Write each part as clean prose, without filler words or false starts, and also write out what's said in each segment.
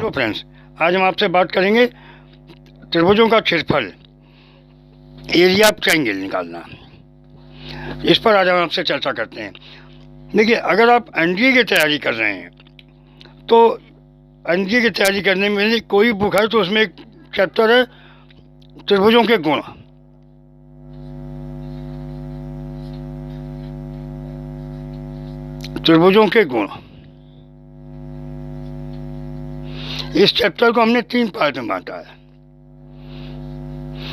Hello friends, आज हम आपसे बात करेंगे त्रिभुजों का क्षेत्रफल, एरिया ऑफ ट्रायंगल निकालना। इस पर आज हम आपसे चर्चा करते हैं। देखिए, अगर आप एनडीए की तैयारी कर रहे हैं तो एनडीए की तैयारी करने में कोई बुक है तो उसमें एक चैप्टर है त्रिभुजों के गुण। त्रिभुजों के गुण, इस चैप्टर को हमने 3 पार्ट में बांटा है।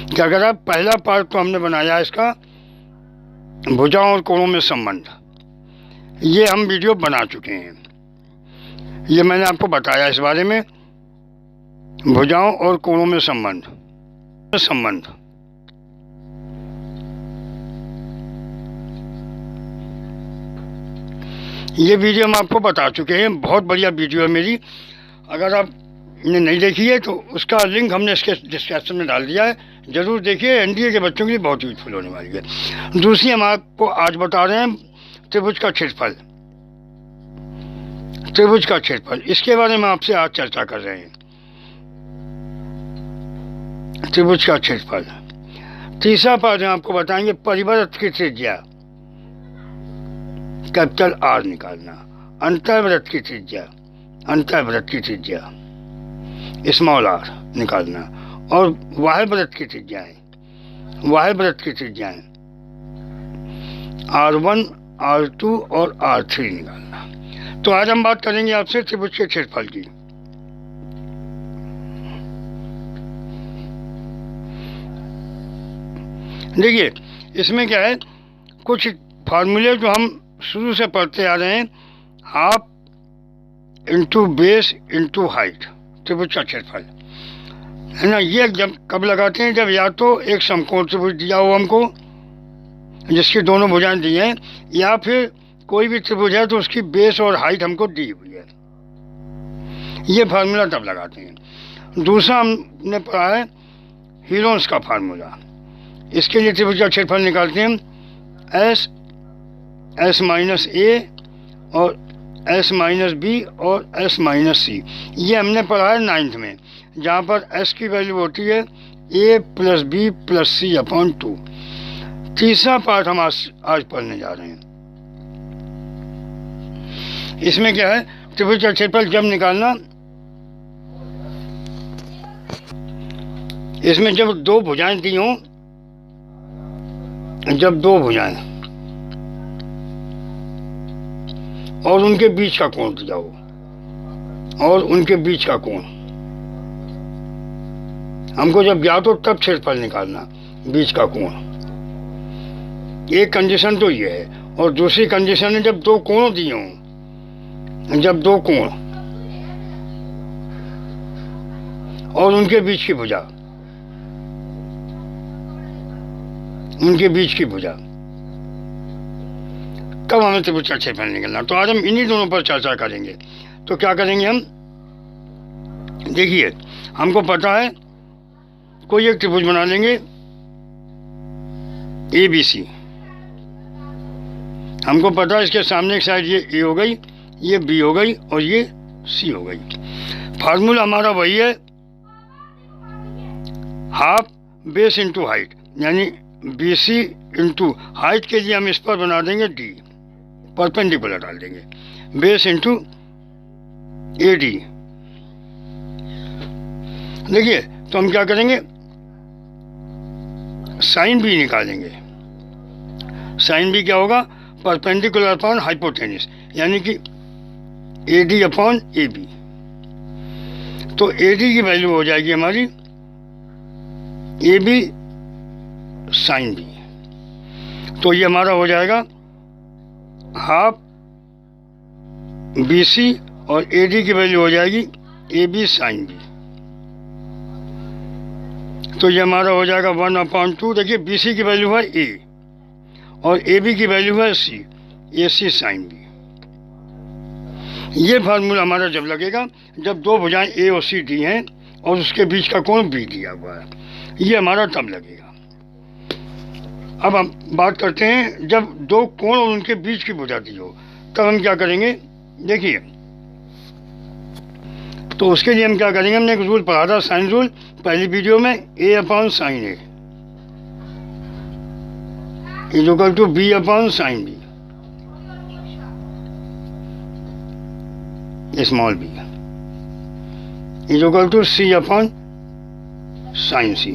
कि अगर आप पहला पार्ट तो हमने बनाया इसका भुजाओं और कोणों में संबंध, ये हम वीडियो बना चुके हैं। ये मैंने आपको बताया इस बारे में, भुजाओं और कोणों में संबंध। ये वीडियो हम आपको बता चुके हैं, बहुत बढ़िया वीडियो है मेरी। अगर आपने नहीं देखी है तो उसका लिंक हमने इसके डिस्क्रिप्शन में डाल दिया है, ज़रूर देखिए। एनडीए के बच्चों के लिए बहुत यूजफुल होने वाली है। दूसरी हम आपको आज बता रहे हैं त्रिभुज का क्षेत्रफल। त्रिभुज का क्षेत्रफल, इसके बारे में आपसे आज चर्चा कर रहे हैं। त्रिभुज का क्षेत्रफल। तीसरा पार्ट हम आपको बताएंगे परिवृत्त की त्रिज्या, कैपिटल आर निकालना। अंतर्वृत्त की त्रिज्या, अंतर्वृत्त की त्रिज्या स्मॉल आर निकालना। और बाह्यवृत्त की त्रिज्याएं, बाह्यवृत्त की त्रिज्याएं R1, R2 और R3 निकालना। तो आज हम बात करेंगे आपसे त्रिभुज के क्षेत्रफल की। देखिए, इसमें क्या है, कुछ फार्मूले जो हम शुरू से पढ़ते आ रहे हैं। Half into base into height, त्रिभुज का क्षेत्रफल है ना। ये जब कब लगाते हैं, जब या तो एक समकोण त्रिभुज दिया हो हमको जिसकी दोनों भुजाएं दी हैं, या फिर कोई भी त्रिभुज है तो उसकी बेस और हाइट हमको दी हुई है। ये फार्मूला तब लगाते हैं। दूसरा हमने पढ़ा है हीरोन्स का फार्मूला। इसके लिए त्रिभुज का क्षेत्रफल निकालते हैं एस, एस माइनस ए और एस माइनस बी और एस माइनस सी। ये हमने पढ़ा है 9th में, जहाँ पर एस की वैल्यू होती है ए प्लस बी प्लस सी अपॉन 2। तीसरा पार्ट हम आज पढ़ने जा रहे हैं। इसमें क्या है, त्रिभुज का क्षेत्रफल जब निकालना, इसमें जब दो भुजाएं दी हों, जब दो भुजाएं और उनके बीच का कोण दिया हो, और उनके बीच का कोण हमको जब ज्ञात हो तब क्षेत्रफल निकालना, बीच का कोण। एक कंडीशन तो ये है। और दूसरी कंडीशन है जब दो कोण दिए हों, जब दो कोण और उनके बीच की भुजा, उनके बीच की भुजा, तब हमें त्रिभुज का क्षेत्रफल निकलना। तो आज हम इन्हीं दोनों पर चर्चा करेंगे। तो क्या करेंगे हम, देखिए, हमको पता है कोई एक त्रिभुज बना लेंगे ए बी सी। हमको पता है इसके सामने की साइड ये ए हो गई, ये बी हो गई और ये सी हो गई। फार्मूला हमारा वही है, हाफ बेस इंटू हाइट, यानी बी सी इंटू हाइट के लिए हम इस पर बना देंगे डी, परपेंडिकुलर डाल देंगे, बेस इंटू ए डी। देखिए, तो हम क्या करेंगे, साइन बी निकालेंगे। साइन बी क्या होगा, परपेंडिकुलर अपॉन हाइपोटेनिस, यानी कि A D upon A B. तो ए डी की वैल्यू हो जाएगी हमारी ए बी साइन बी। तो ये हमारा हो जाएगा हाफ बी सी और ए डी की वैल्यू हो जाएगी ए बी साइन बी। तो ये हमारा हो जाएगा 1/2। देखिए, बी सी की वैल्यू है ए और ए बी की वैल्यू है सी, ए सी साइन बी। ये फार्मूला हमारा जब लगेगा जब दो भुजाएं ए और सी दी हैं और उसके बीच का कोण बी दिया हुआ है, ये हमारा तब लगेगा। अब हम बात करते हैं जब दो कोण और उनके बीच की भुजा दी हो, तब हम क्या करेंगे। देखिए, तो उसके लिए हम क्या करेंगे, हमने एक रूल पढ़ा था साइन रूल पहली वीडियो में, a upon sine A is equal to b upon sine B, small b is equal to c upon sine C.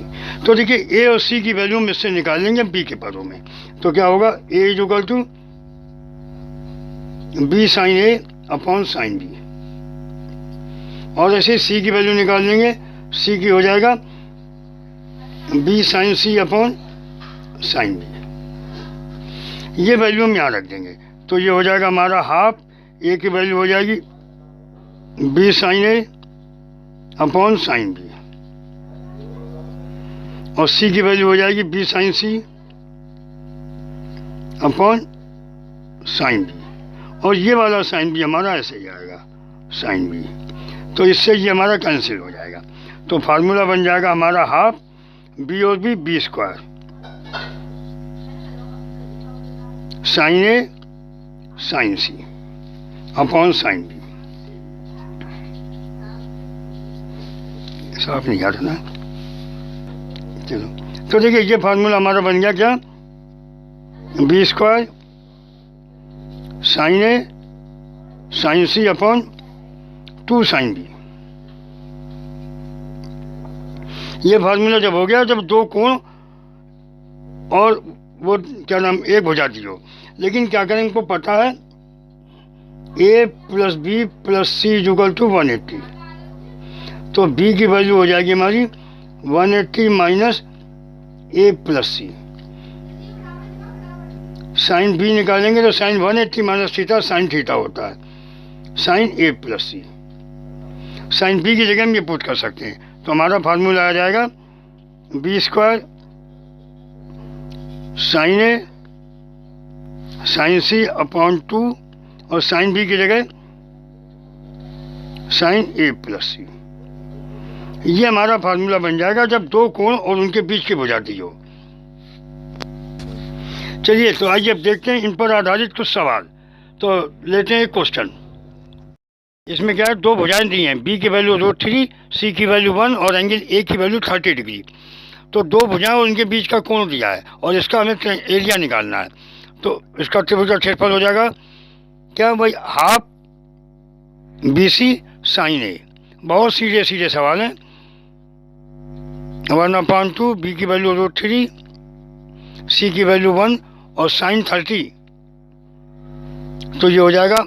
तो देखिए a और c की वैल्यू हम इससे निकालेंगे b के पदों में, तो क्या होगा, a is equal to b sine A upon sine B, और ऐसे c की वैल्यू निकाल लेंगे, c की हो जाएगा b साइन सी अपॉन साइन बी। ये वैल्यू हम यहाँ रख देंगे, तो ये हो जाएगा हमारा हाफ, a की वैल्यू हो जाएगी b sine A upon sine B, और c की वैल्यू हो जाएगी b साइन सी अपॉन साइन बी, और ये वाला साइन बी हमारा ऐसे ही आएगा साइन बी, तो इससे ये हमारा कैंसिल हो जाएगा। तो फार्मूला बन जाएगा हमारा हाफ बी और बी स्क्वायर साइन ए साइन सी अपॉन साइन बी। साफ नहीं आता ना, चलो तो देखिए ये फार्मूला हमारा बन गया क्या, बी स्क्वायर साइन ए साइन सी अपॉन 2 साइन बी। ये फार्मूला जब हो गया, जब दो कोण और वो क्या नाम एक हो जाती हो, लेकिन क्या करें, इनको पता है a plus B plus C is equal to 180, तो b की वैल्यू हो जाएगी हमारी 180 minus a plus C. Sine b निकालेंगे तो sine 180 minus theta sine theta होता है sine a plus C. Sine b की जगह हम ये पुट कर सकते हैं, तो हमारा फार्मूला आ जाएगा बी स्क्वायर साइन ए साइन सी अपॉन 2, और साइन बी की जगह साइन ए प्लस सी। ये हमारा फार्मूला बन जाएगा जब दो कोण और उनके बीच की भुजाती हो। चलिए तो आइए अब देखते हैं इन पर आधारित कुछ सवाल। तो लेते हैं एक क्वेश्चन, इसमें क्या है, दो भुजाएं दी हैं, बी की वैल्यू √3, सी की वैल्यू 1 और एंगल ए की वैल्यू 30 डिग्री। तो दो भुजाएं और उनके बीच का कोण दिया है और इसका हमें एरिया निकालना है। तो इसका त्रिभुज का क्षेत्रफल हो जाएगा क्या भाई, हाफ बी सी साइन ए। बहुत सीधे सीधे सवाल हैं। 1/2, बी की वैल्यू √3, सी की वैल्यू 1 और साइन 30, तो ये हो जाएगा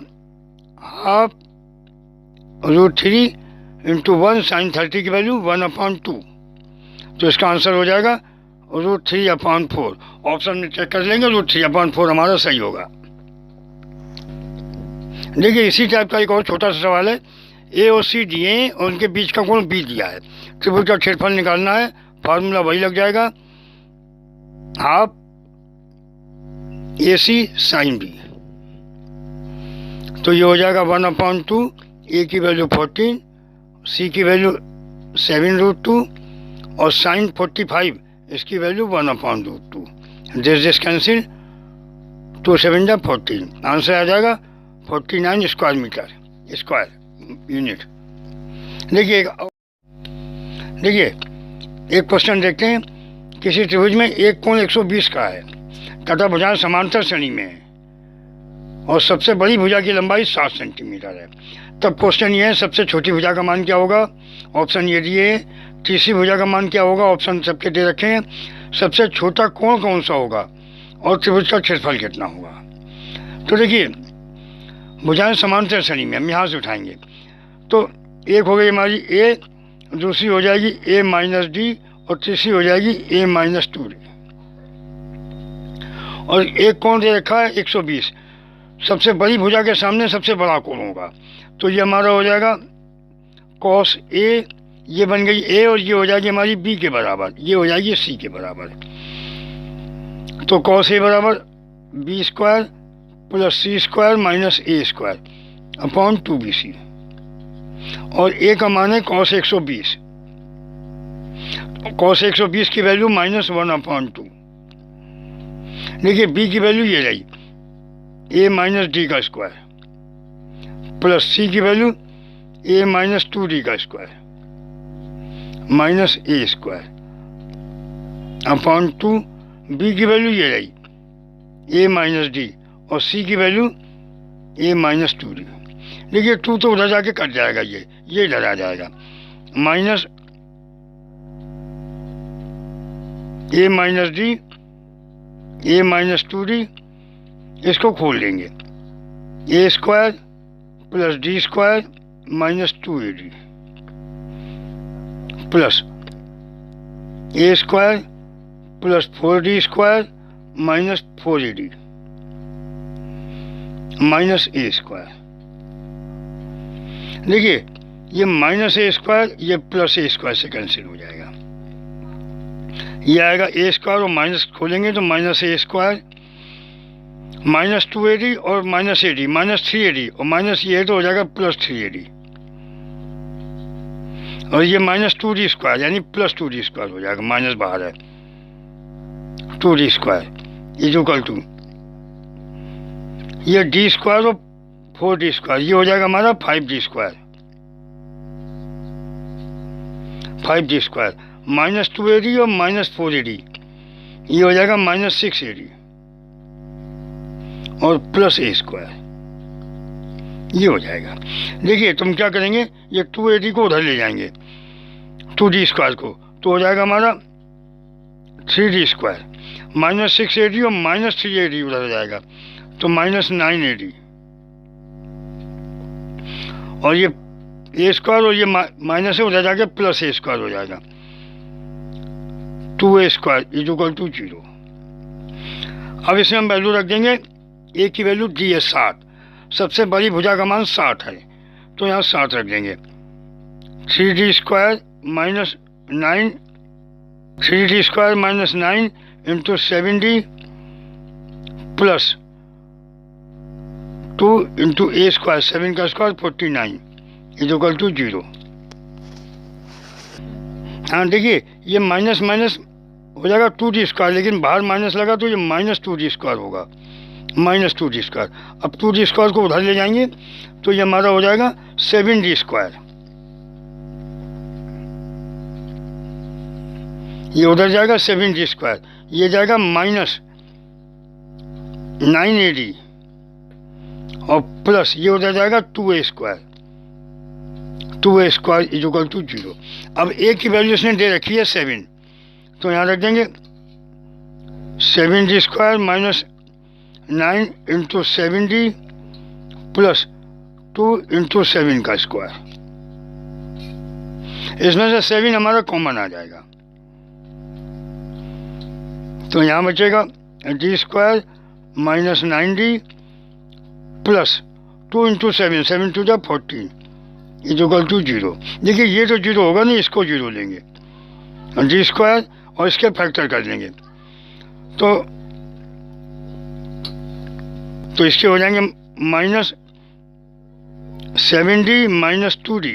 हाफ √3 इंटू 1 साइन 30 की वैल्यू 1/2, तो इसका आंसर हो जाएगा √3/4। ऑप्शन में चेक कर लेंगे, √3/4 हमारा सही होगा। देखिए इसी टाइप का एक और छोटा सा सवाल है, ए और सी दिए हैं और उनके बीच का कोण बी दिया है, त्रिभुज का क्षेत्रफल निकालना है। फार्मूला वही लग जाएगा, हाफ ए सी साइन बी, तो ये हो जाएगा 1/2, ए की वैल्यू 14, सी की वैल्यू 7√2 और साइन 45 इसकी वैल्यू 1/2। दिस कैंसिल, 2 7 जा 14, आंसर आ जाएगा 49 स्क्वायर मीटर स्क्वायर यूनिट। देखिए एक क्वेश्चन देखते हैं, किसी त्रिभुज में एक कोण 120 का है तथा भुजाएं समांतर श्रेणी में है और सबसे बड़ी भुजा की लंबाई 7 सेंटीमीटर है। तब क्वेश्चन ये है, सबसे छोटी भुजा का मान क्या होगा। ऑप्शन ये दिए हैं। तीसरी भुजा का मान क्या होगा, ऑप्शन सबके दे रखे हैं। सबसे छोटा कोण कौन सा होगा और त्रिभुज का क्षेत्रफल कितना होगा। तो देखिए भुजाएं समांतर श्रेणी में, हम यहाँ से उठाएंगे तो एक हो गई हमारी ए, दूसरी हो जाएगी a माइनस डी और तीसरी हो जाएगी a माइनस 2d, और एक कोण दे रखा है 120। सबसे बड़ी भुजा के सामने सबसे बड़ा कोण होगा, तो ये हमारा हो जाएगा cos a, ये बन गई a और ये हो जाएगी हमारी b के बराबर, ये हो जाएगी c के बराबर। तो cos a बराबर b square plus c square minus a square upon 2bc, और a का मान है cos 120, cos 120 की वैल्यू -1/2। देखिए b की वैल्यू ये रही a माइनस डी का स्क्वायर प्लस c की वैल्यू ए माइनस 2d का square minus A square upon 2, B की वैल्यू ये रही ए माइनस डी और सी की वैल्यू ए माइनस 2d। देखिए 2 तो उधर जाके कट जाएगा, ये इधर आ जाएगा, minus A minus D A minus 2d, इसको खोल देंगे, A square plus D square minus 2ad plus A square plus 4d square minus 4ad minus A square. देखिए ये माइनस ए स्क्वायर ये प्लस ए स्क्वायर से cancel हो जाएगा, ये आएगा ए स्क्वायर और माइनस खोलेंगे तो minus A square minus 2ad और माइनस ad माइनस 3ad और माइनस ये तो हो जाएगा प्लस 3ad और ये माइनस 2d स्क्वायर यानी प्लस 2d स्क्वायर हो जाएगा, माइनस बाहर है 2d square is equal to ये d स्क्वायर और 4d स्क्वायर, ये हो जाएगा हमारा 5d square 5d square minus 2ad और माइनस 4ad, ये हो जाएगा माइनस 6ad और प्लस ए स्क्वायर, ये हो जाएगा। देखिए तुम क्या करेंगे, ये 2ad को उधर ले जाएंगे 2d स्क्वायर को, तो हो जाएगा हमारा 3d स्क्वायर माइनस 6ad और माइनस 3ad उधर हो जाएगा तो माइनस 9ad और ये ए स्क्वायर और ये माइनस है उधर जाके प्लस ए स्क्वायर हो जाएगा 2a square is equal to 0। अब इसमें हम वैल्यू रख देंगे, ए की वैल्यू डी है 60, सबसे बड़ी भुजा का मान 60 है तो यहाँ 60 रख देंगे, 3d square minus 9 3d square minus 9 into 7d plus 2 into A square 7 का स्क्वायर 49 इज इक्वल टू 0। हाँ देखिए ये माइनस माइनस हो जाएगा 2d स्क्वायर, लेकिन बाहर माइनस लगा तो ये माइनस 2d स्क्वायर होगा, माइनस 2d स्क्वायर। अब 2d स्क्वायर को उधर ले जाएंगे तो ये हमारा हो जाएगा 7d स्क्वायर, ये उधर जाएगा 7d स्क्वायर, ये जाएगा माइनस 9ad और प्लस ये उधर जाएगा 2a square is equal to 0। अब a की वैल्यू इसने दे रखी है 7 तो यहाँ रख देंगे 7d square minus 9 into 7d plus 2 into 7 का स्क्वायर, इसमें से 7 हमारा कॉमन आ जाएगा तो यहाँ बचेगा d square minus 9d plus 2 into 7 टू जा 14 इज इक्वल टू 0। देखिए ये तो 0 होगा नहीं, इसको 0 लेंगे d स्क्वायर और इसके फैक्टर कर लेंगे तो इसके हो जाएंगे माइनस 7d माइनस 2d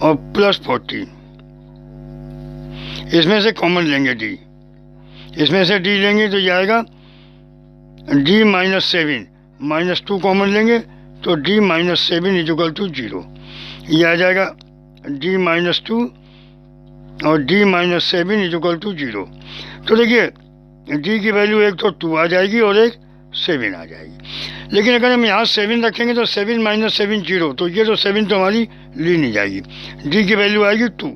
और प्लस 14, इसमें से कॉमन लेंगे d, इसमें से d लेंगे तो ये आएगा d माइनस 7 माइनस 2 कॉमन लेंगे तो d minus 7 is equal to 0, ये आ जाएगा d माइनस 2 और d minus 7 is equal to 0। तो देखिए d की वैल्यू एक तो 2 आ जाएगी और एक 7 आ जाएगी, लेकिन अगर हम यहाँ 7 रखेंगे तो 7 माइनस 7 0, तो ये तो 7 तो हमारी ली नहीं जाएगी, d की वैल्यू आएगी 2।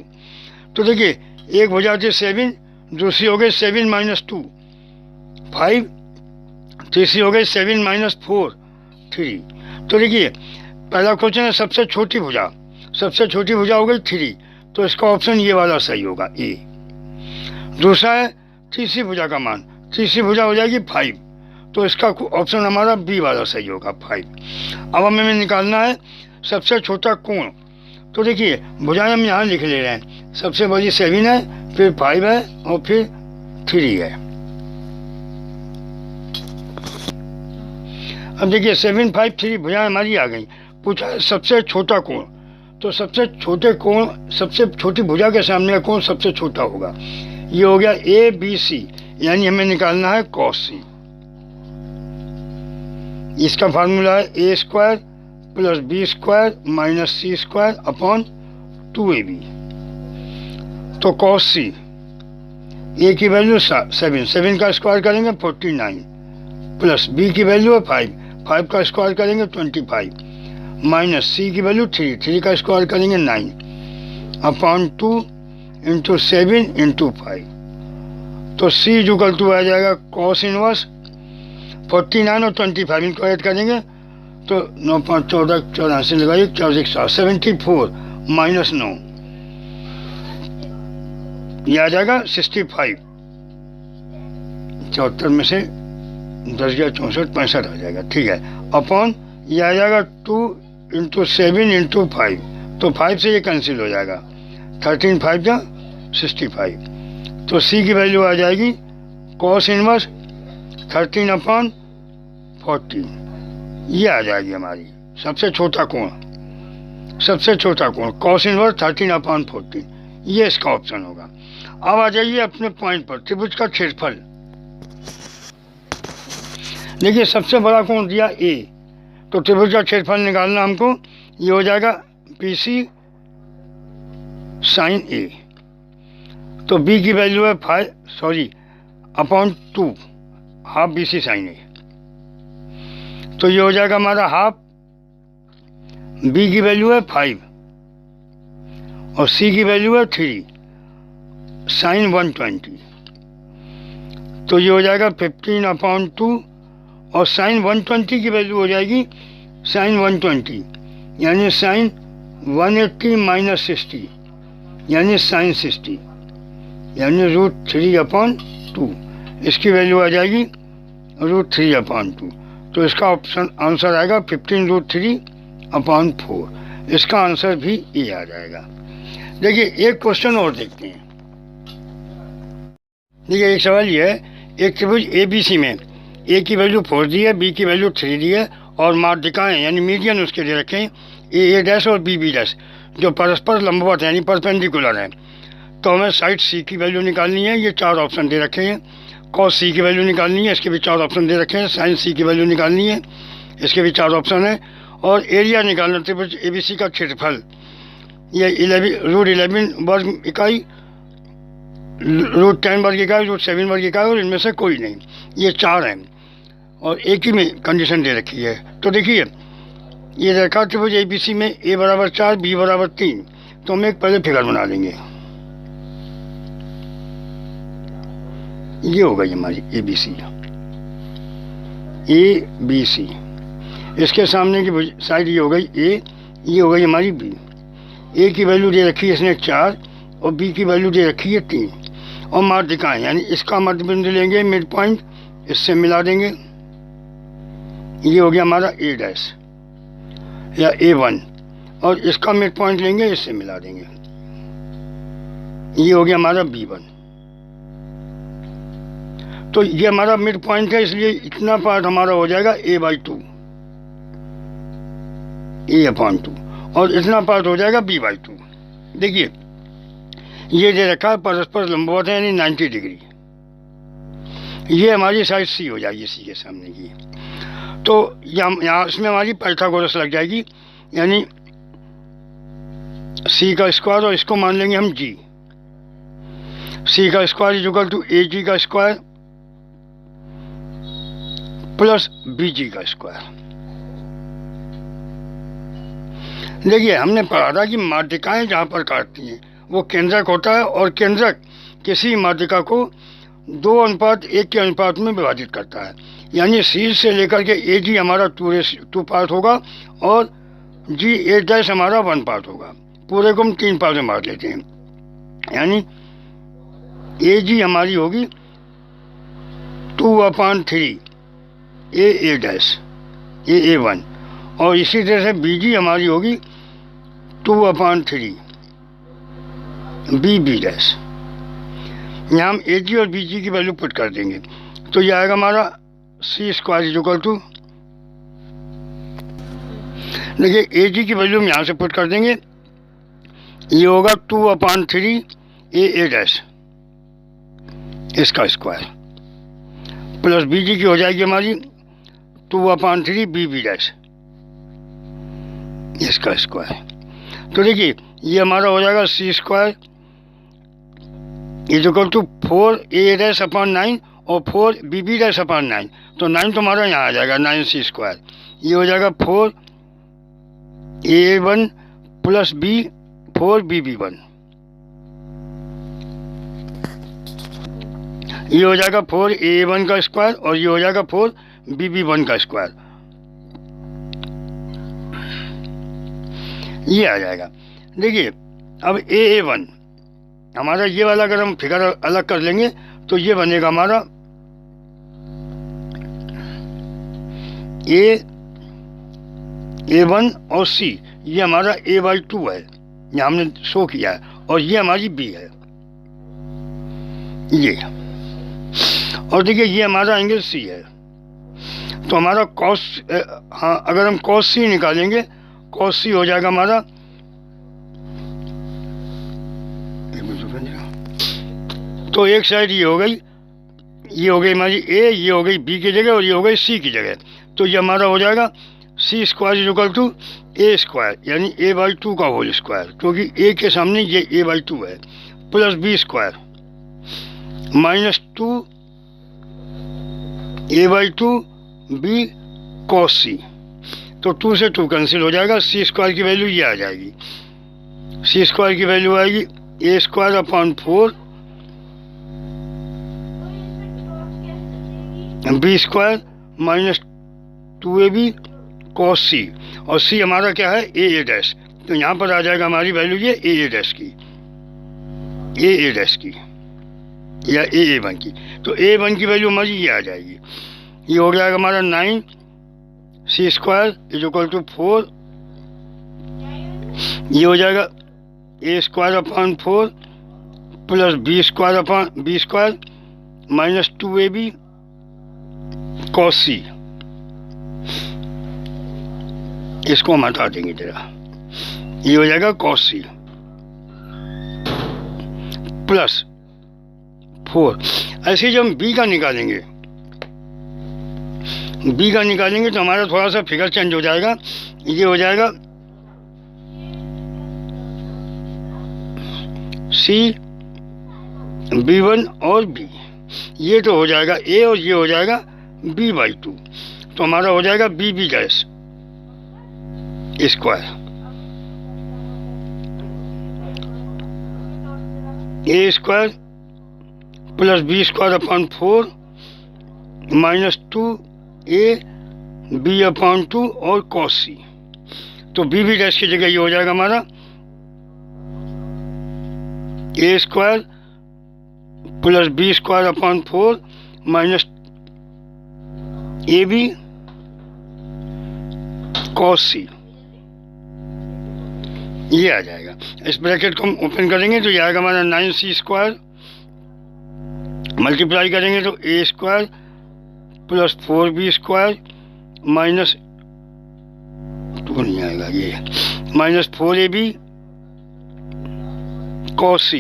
तो देखिए एक हो जाती है 7, दूसरी हो गई 7 माइनस 2 5, तीसरी हो गई 7 माइनस 4 3। तो देखिए पहला क्वेश्चन है सबसे छोटी भुजा हो गई 3, तो इसका ऑप्शन ये वाला सही होगा ए। दूसरा है तीसरी भुजा का मान, तीसरी भुजा हो जाएगी 5, तो इसका ऑप्शन हमारा बी वाला सही होगा 5। अब हमें निकालना है सबसे छोटा कोण, तो देखिए भुजाएं हम यहाँ लिख ले रहे हैं, सबसे बड़ी 7 है, फिर 5 है और फिर 3 है। अब देखिए 7 5 3 भुजाएं हमारी आ गई, पूछा है सबसे छोटा कोण, तो सबसे छोटी भुजा के सामने का कोण सबसे छोटा होगा, ये हो गया ABC, यानी हमें निकालना है cos C। इसका फार्मूला है a square plus B square minus C square upon 2ab। तो कॉस सी, ए की वैल्यू 7 का स्क्वायर करेंगे 49, प्लस बी की वैल्यू है 5 का स्क्वायर करेंगे 25, माइनस सी की वैल्यू 3 का स्क्वायर करेंगे 9 अपॉन 2 इंटू 7 इंटू 5। तो सी इक्वल टू आ जाएगा कॉस इनवर्स 49 और 25 इनको ऐड करेंगे तो 9 5 14 84 लगाइए 74 माइनस 9 ये आ जाएगा 65। 74 में से 10 गया 64 65 आ जाएगा, ठीक है। अपॉन ये आ जाएगा 2 इंटू 7 इंटू 5, तो 5 से ये कैंसिल हो जाएगा 13 5 जा 65। तो सी की वैल्यू आ जाएगी कॉस इनवर्स 13 अपॉन 14, ये आ जाएगी हमारी सबसे छोटा कोण कॉस इनवर्स 13 अपॉन 14, ये इसका ऑप्शन होगा। अब आ जाइए अपने पॉइंट पर, त्रिभुज का क्षेत्रफल। देखिए सबसे बड़ा कोण दिया ए, तो त्रिभुज का क्षेत्रफल निकालना हमको, ये हो जाएगा पीसी साइन ए। तो बी की वैल्यू है upon 2 half B C sine A. तो ये हो जाएगा हमारा हाफ, बी की वैल्यू है 5 और सी की वैल्यू है 3 साइन 120। तो ये हो जाएगा 15 अपॉन 2 और साइन 120 की वैल्यू हो जाएगी साइन 120 यानी साइन 180 माइनस 60 यानी साइन 60 यानी √3 अपॉन 2, इसकी वैल्यू आ जाएगी √3 अपॉन 2। तो इसका ऑप्शन आंसर आएगा 15√3 अपॉन 4, इसका आंसर भी ए आ जाएगा। देखिए एक क्वेश्चन और देखते हैं। देखिए एक सवाल ये है, एक त्रिभुज ABC में ए की वैल्यू 4 दी है, बी की वैल्यू 3 दी है और माध्यिकाएं यानी मीडियन उसके लिए रखें ए डैश और बी डैश जो परस्पर लंबवत है यानी परपेंडिकुलर है। तो हमें साइड सी की वैल्यू निकालनी है, ये 4 ऑप्शन दे रखे हैं। कॉस सी की वैल्यू निकालनी है, इसके भी 4 ऑप्शन दे रखे हैं। साइन सी की वैल्यू निकालनी है, इसके भी 4 ऑप्शन है। और एरिया निकालना त्रिभुज ABC का क्षेत्रफल, ये √11 वर्ग इकाई, √10 वर्ग इकाई, √7 वर्ग इकाई और इनमें से कोई नहीं, ये 4 हैं और एक ही में कंडीशन दे रखी है। तो देखिए ये रेखा त्रिभुज ABC में a बराबर 4 b बराबर 3, तो हम एक पहले फिगर बना लेंगे। ये हो गई हमारी ABC, इसके सामने की साइड ये हो गई A, ये हो गई हमारी B। A की वैल्यू दे रखी है इसने 4 और B की वैल्यू दे रखी है 3 और माध्यिकाएं यानी इसका मध्य बिंदु लेंगे मिड पॉइंट, इससे मिला देंगे, ये हो गया हमारा A डैश या A1 और इसका मिड पॉइंट लेंगे, इससे मिला देंगे, ये हो गया हमारा B1। तो ये हमारा मिड पॉइंट है, इसलिए इतना पार्ट हमारा हो जाएगा A/2 A/2 और इतना पार्ट हो जाएगा B/2। देखिए ये दे रखा है परस्पर लंबवत है यानी 90 डिग्री, ये हमारी साइड C हो जाएगी C के सामने की। तो यहाँ इसमें हमारी पाइथागोरस लग जाएगी यानी C का स्क्वायर और इसको मान लेंगे हम G। C का स्क्वायर इक्वल टू AG का स्क्वायर प्लस BG का स्क्वायर। देखिए हमने पढ़ा था कि माध्यिकाएं जहाँ पर काटती हैं वो केंद्रक होता है और केंद्रक किसी माध्यिका को 2:1 के अनुपात में विभाजित करता है, यानी C से लेकर के AG हमारा 2 पार्ट होगा और GA डैश हमारा 1 पार्ट होगा। पूरे को हम 3 पार्ट में बांट लेते हैं, यानी AG हमारी होगी 2/3 A डैश A1 और इसी तरह से BG हमारी होगी 2/3 B डैश। यहाँ हम AG और BG की वैल्यू पुट कर देंगे, तो ये आएगा हमारा C स्क्वायर इक्वल टू, देखिए AG की वैल्यू हम यहाँ से पुट कर देंगे, ये होगा 2/3 A डैश इसका स्क्वायर प्लस BG की हो जाएगी हमारी 2/3 B डैश इसका स्क्वायर। तो देखिए ये हमारा हो जाएगा C square is equal to 4a-9 और 4bb-9। तो 9 तो हमारा यहाँ आ जाएगा 9c स्क्वायर। ये हो जाएगा 4a1 प्लस b 4bb1। ये हो जाएगा 4a1 का स्क्वायर और ये हो जाएगा 4bb1 का स्क्वायर। ये आ जाएगा। देखिए अब a1 हमारा ये वाला अगर हम फिगर अलग कर लेंगे तो ये बनेगा हमारा a1 और c, ये हमारा a/2 है, ये हमने शो किया है, और ये हमारी b है ये। और देखिए ये हमारा एंगल c है। तो हमारा cos, हाँ अगर हम cos c निकालेंगे, cos c हो जाएगा हमारा, तो एक साइड ये हो गई, ये हो गई हमारी a, ये हो गई b की जगह और ये हो गई c की जगह। तो ये हमारा हो जाएगा c square is equal to a square यानी a/2 का होल स्क्वायर, क्योंकि a के सामने ये a/2 है, plus b square minus 2a/2 b cos c। तो 2 से 2 कैंसिल हो जाएगा, c स्क्वायर की वैल्यू ये आ जाएगी, c स्क्वायर की वैल्यू आएगी a square upon 4 b square minus 2ab cos c, और c हमारा क्या है a डैश। तो यहाँ पर आ जाएगा हमारी वैल्यू ये a डैश की, a डैश की या a1 की। तो a1 की वैल्यू हमारी ये आ जाएगी, ये हो जाएगा हमारा 9c square is equal to 4, ये हो जाएगा a square upon 4 plus b square upon b square minus 2ab cos c। इसको हम हटा देंगे जरा, ये हो जाएगा cos c प्लस 4। ऐसे जब हम b का निकालेंगे, b का निकालेंगे तो हमारा थोड़ा सा फिगर चेंज हो जाएगा। ये हो जाएगा c b1 और b, ये तो हो जाएगा a और ये हो जाएगा b/2। तो हमारा हो जाएगा bb dash square a square plus b square upon 4 minus 2ab/2 और cos c। तो bb डैश की जगह ये हो जाएगा हमारा a square plus b square upon 4 minus ab cos c। ये आ जाएगा। इस ब्रैकेट को हम ओपन करेंगे तो ये आएगा हमारा 9c स्क्वायर, मल्टीप्लाई करेंगे तो a square plus 4b square minus 2 नहीं आएगा, ये minus 4ab cos c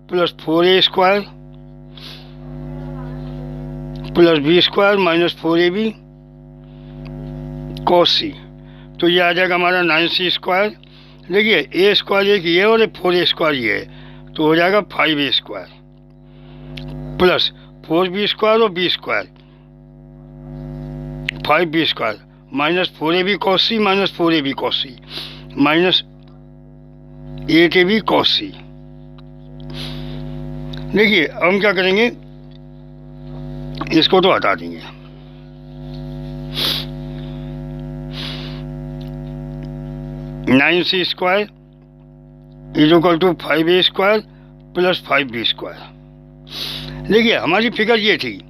plus 4a square plus b square minus 4ab cos c। तो ये आ जाएगा हमारा 9c स्क्वायर। देखिए a स्क्वायर एक ये और 4a स्क्वायर ये है, तो हो जाएगा 5a square plus 4b square और b square 5b square minus 4ab cos c minus 4ab cos c minus 8ab cos c। देखिए हम क्या करेंगे, इसको तो हटा देंगे, nine C square is equal to 5a square plus 5b square. देखिए हमारी फिगर ये थी,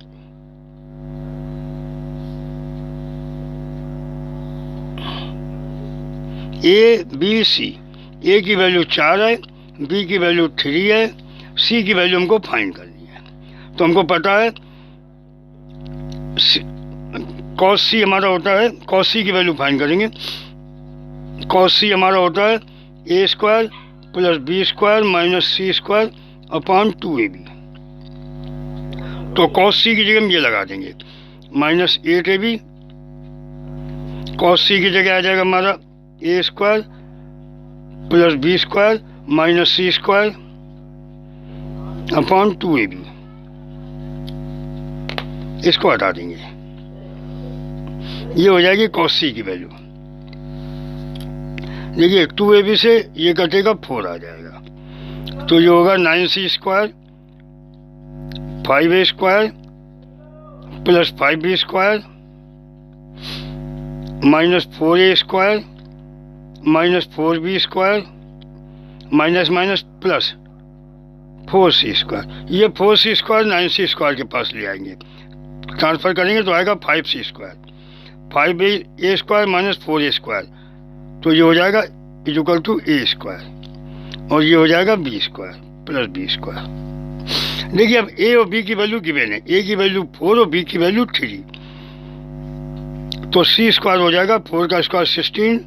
ए बी सी, ए की वैल्यू 4 है, बी की वैल्यू 3 है, सी की वैल्यू हमको फाइंड करनी है। तो हमको पता है cos सी हमारा होता है, cos सी की वैल्यू फाइंड करेंगे, cos सी हमारा होता है a square plus b square minus c square upon 2ab। तो cos सी की जगह हम ये लगा देंगे माइनस 8ab, cos सी की जगह आ जाएगा हमारा A square plus B square minus C square upon 2ab। इसको हटा देंगे, ये हो जाएगी कॉस सी की वैल्यू। देखिए 2ab से ये कटेगा 4 आ जाएगा, तो ये होगा 9c square 5a square plus 5b square minus 4a square minus 4b square minus minus plus 4c square. ये 4c स्क्वायर 9c स्क्वायर के पास ले आएंगे, ट्रांसफर करेंगे तो आएगा 5c square 5a square minus 4a square, तो ये हो जाएगा इक्वल टू a स्क्वायर, और ये हो जाएगा b square plus b square. देखिए अब a और b की वैल्यू गिवन है, a की वैल्यू 4 और b की वैल्यू 3, तो c स्क्वायर हो जाएगा 4 का स्क्वायर 16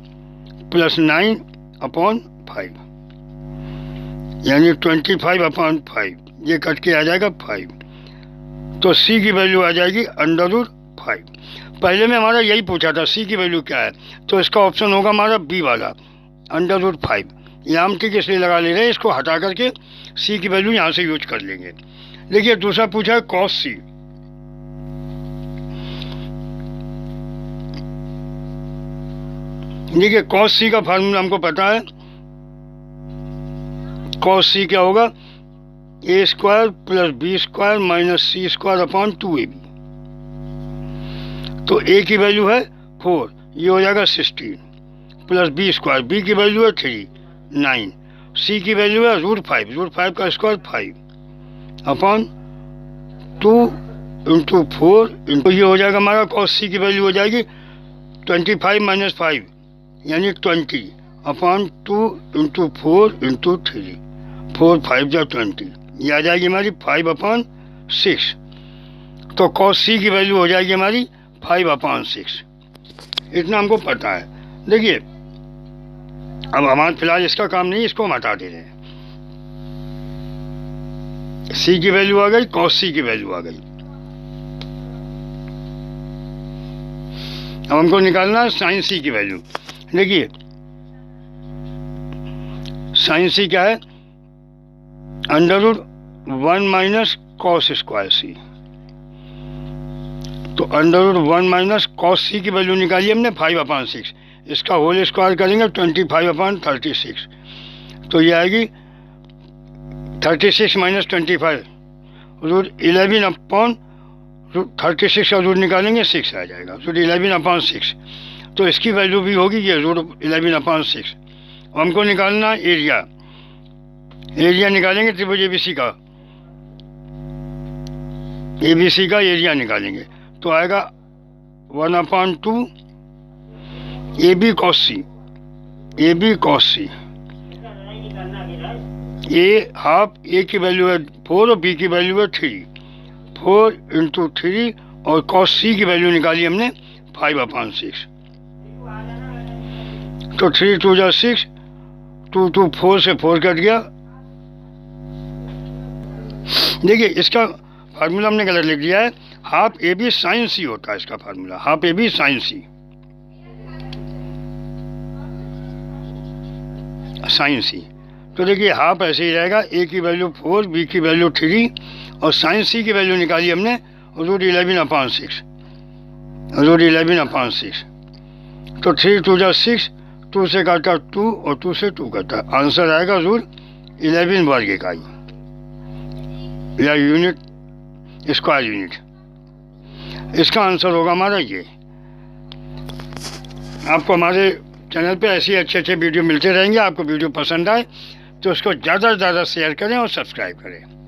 प्लस 9 अपॉन 5, यानी 25 अपॉन 5, ये कट के आ जाएगा 5, तो c की वैल्यू आ जाएगी √5। पहले में हमारा यही पूछा था c की वैल्यू क्या है, तो इसका ऑप्शन होगा हमारा b वाला √5। यहाँ हम ठीक इसलिए लगा ले रहे हैं, इसको हटा करके c की वैल्यू यहाँ से यूज कर लेंगे। देखिए दूसरा पूछा है cos c। देखिए cos c का फार्मूला हमको पता है, cos c क्या होगा a square plus b square minus c square upon 2ab। तो a की वैल्यू है 4, ये हो जाएगा 16 प्लस b स्क्वायर, b की वैल्यू है 3 9, c की वैल्यू है √5 का स्क्वायर 5 अपॉन 2 इंटू 4 इंटू, ये हो जाएगा हमारा cos c की वैल्यू हो जाएगी 25 माइनस 5 यानी 20 अपॉन 2 इंटू 4 इंटू 3, 4 5 जा 20, ये आ जाएगी हमारी 5 अपॉन 6। तो cos c की वैल्यू हो जाएगी हमारी 5 अपॉन 6, इतना हमको पता है। देखिए अब हमारे फिलहाल इसका काम नहीं, इसको हम हटा दे रहे हैं। c की वैल्यू आ गई, cos c की वैल्यू आ गई। अब हमको निकालना है sin c की वैल्यू। देखिए sin c क्या है, √1 माइनस cos स्क्वायर c, तो √1 माइनस cos c की वैल्यू निकाली हमने 5 अपॉन 6, इसका होल स्क्वायर करेंगे 25 अपॉन 36, तो ये आएगी 36 माइनस 25 √11 अपॉन 36 का रूट निकालेंगे 6 आ जाएगा, √11 अपॉन 6, तो इसकी वैल्यू भी होगी ये √11 अपॉन 6। हमको निकालना एरिया, एरिया निकालेंगे त्रिभुज ABC का, ABC का एरिया निकालेंगे तो आएगा 1/2 AB cos c, AB cos c, ए हाफ ए की वैल्यू है 4 और बी की वैल्यू है 3, 4 इंटू 3 और cos c की वैल्यू निकाली हमने 5 अपॉन 6, तो 3 2 जा 6, 2 2 4 से 4 कट गया। देखिए इसका फार्मूला हमने गलत लिख दिया है, half A B sine C होता है इसका formula, half A B sine C, sine C. तो देखिए हाफ ऐसे ही रहेगा, ए की वैल्यू 4 बी की वैल्यू 3 और साइन सी की वैल्यू निकाली हमने √11 अपॉन 6, √11 अपॉन 6, तो 3 2 जा 6, 2 से काटा 2 और 2 से 2 काटा, आंसर आएगा √11 वर्ग इकाई या यूनिट, स्क्वायर यूनिट। इसका आंसर होगा हमारा ये। आपको हमारे चैनल पे ऐसे अच्छे अच्छे वीडियो मिलते रहेंगे। आपको वीडियो पसंद आए तो उसको ज़्यादा से ज़्यादा शेयर करें और सब्सक्राइब करें।